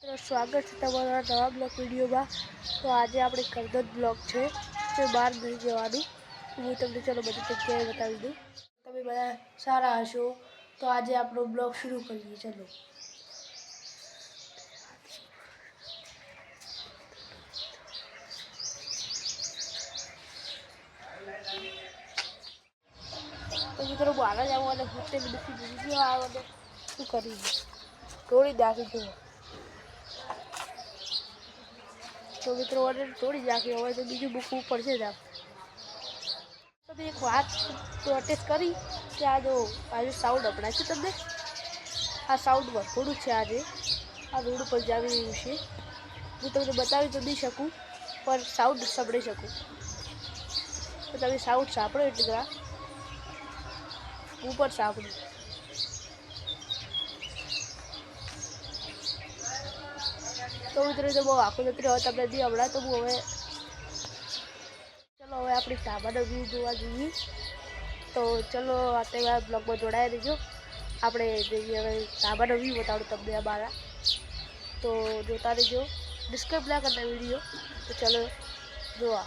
तो स्वागत है तमारा नवा ब्लॉग वीडियो में। तो आज आप कर्जत ब्लॉग है तो बार नहीं जवानी हूँ तमने चलो बड़ी जगह बता दूँ तब बड़ा सारा हशो। तो आज आप ब्लॉग शुरू करिए चलो। तो मित्रों बाहर जाओ वाले घूमते वीडियो आने शू करी थोड़ी जाके जो तो मित्रों थोड़ी जाके हो तो बीजू बुक ऊपर से जा तो एक बात नोटिस करी कि आज साउंड अपना तब आ साउंड में थोड़ू है आज आ रोड पर जा है हूँ तमने बता तो नहीं सकूँ पर साउंड सांभी सकूँ तो तब साउंड सांभो एटले ऊपर सांभो। तो मित्रों तो बहुत आखो जती हो तब दी हमला तो हूँ हमें चलो हमें अपनी ढाबा व्यू जोवा जाइए। तो चलो आते ब्लॉग में जोड़ाई दीजो આપણે જઈએ હવે ઢાબાનો વ્યૂ બતાવું તમને અમારા તો જોતા રહીજો ડિસ્ક્રાઇબ ના કરતા વિડીયો તો ચલો જોવા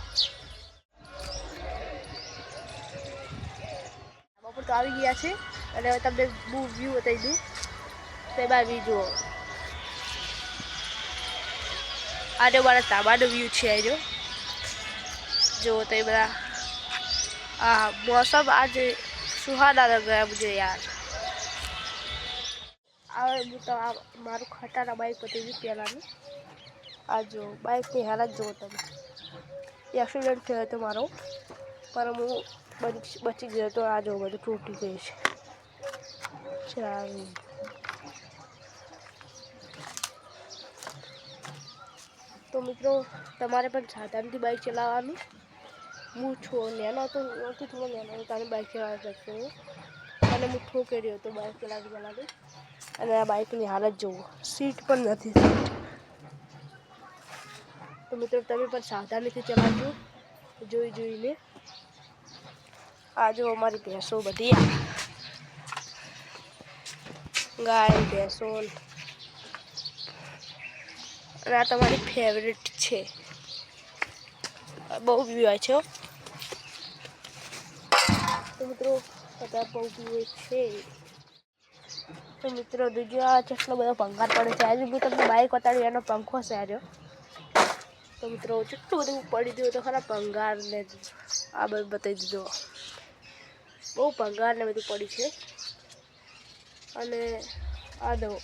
ઢાબા પર તો આવી ગયા છે અને હવે તમને વ્યૂ બતાવી દઉં તેમાં બી જુઓ આજે મારા ઢાબાનો વ્યૂ છે આજો જો તે બધા मौसम आज सुहाना लग रहा है मुझे यार। तो मारू खटारा बाइक पती पहला आज जो बाइक की हालत जो तुम एक्सीडेंट थे तो मारो पर हूँ बची गयो तो आज हो बधु तूटी गई है। चल तो मित्रों तमारे पण साधन बाइक चलावानी हूँ छो नैनो तो थोड़ा नैनो तारी बाइक चला सकते हूँ અને હું ઠોકે રહ્યો તો બાઇક ચલાવી અને આ બાઇકની હાલત જુઓ સીટ પણ નથી સીટ। તો મિત્રો તમે પણ સાવધાનીથી ચલાવજો જોઈ જોઈને। આ જો અમારી ભેંસો બધી ગાય ભેંસો અને આ તમારી ફેવરેટ છે બહુ પીવાય છે। तो मित्रों पता पहुँची है तो मित्रों दूजो आ चेटलो बधो भंगार पड़े है आज हूँ तमने बाइक बताड़ी एनो पंखो से आज। तो मित्रों चेटलू बधु पड़ी गयो तो खरा भंगार ने आ बधु बताई दीधो बहु भंगार ने बधु पड़ी है अने आ दो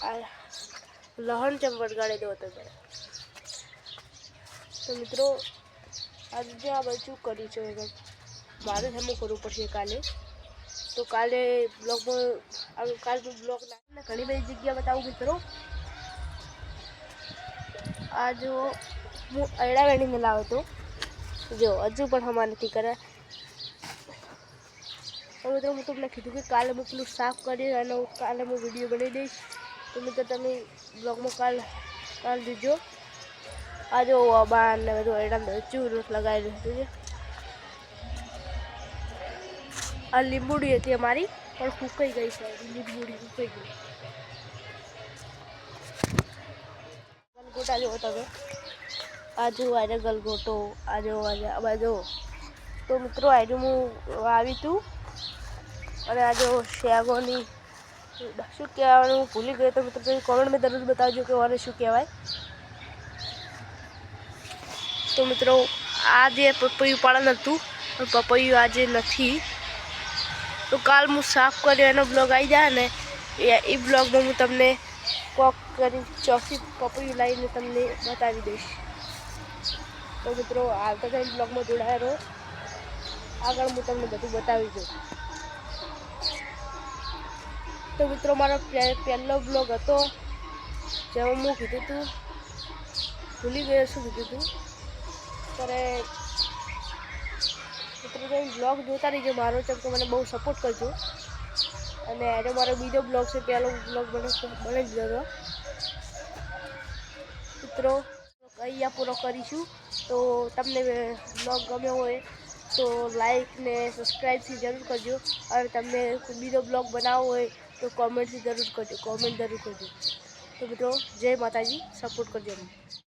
आ लहण चम वड़गाड़ी दो तो मित्रों आज आ बचू करी है मारे हम करव पड़े काले। तो काले ब्लॉग में काल ब्लॉग ना घनी बड़ी जगह बताऊँ मित्रों आज हूँ अड़ा वेणी में लाव तो जो हजू पर हमारे नहीं करे तो मित्रों मैं तुमने कीधु कि काले मैं पेलू साफ करी काले मैं वीडियो बनाई दईश। तो मित्रों तब ब्लॉग में काल दीजो आज बार ने बधु अड़ा चूर लगाई दीजिए। आ લીંબુડી હતી અમારી પણ ફૂંકાઈ ગઈ છે લીંબુડી ફૂંકાઈ ગઈ ગલગોટા જો તમે આજુ આજે ગલગોટો આજો બાજુ। તો મિત્રો આજે હું આવી તું અને આજે શેગોની શું કહેવાનું ભૂલી ગયો તો મિત્રો તમે કોમેન્ટ में जरूर बताओ कि और શું કહેવાય। तो मित्रों आज पपैયું પાડન હતું પણ પપૈયું આજે નથી तो काल हूँ साफ कर ब्लॉग आई जाए ने ये ब्लॉग में हूँ तमने कॉक कर चौथी पपई लाइन तमने बता दईश। तो मित्रों हाल तो ब्लॉग में जोड़ाया रहो आग हूँ तमने बधु बता दू। तो मित्रों मारो पहलो ब्लॉग હતો जो हूँ कीधु तू भूली गयो शू कीधु तू पर मित्रों जो ब्लॉग जोता रहीजो मारो चम तो मैंने बहुत सपोर्ट करजो अने आज मारो बीजो ब्लॉग से पहलो ब्लॉग बने दीधो। मित्रों अहींया पूरो करीशुं। तो तमने ब्लॉग गम्यो होय तो लाइक ने सब्सक्राइब थी जरूर करजो और तमने बीजो ब्लॉग बनावो होय तो कॉमेंट थी जरूर करजो कॉमेंट जरूर करजो। તો મિત્રો જય માતાજી, સપોર્ટ કરજો.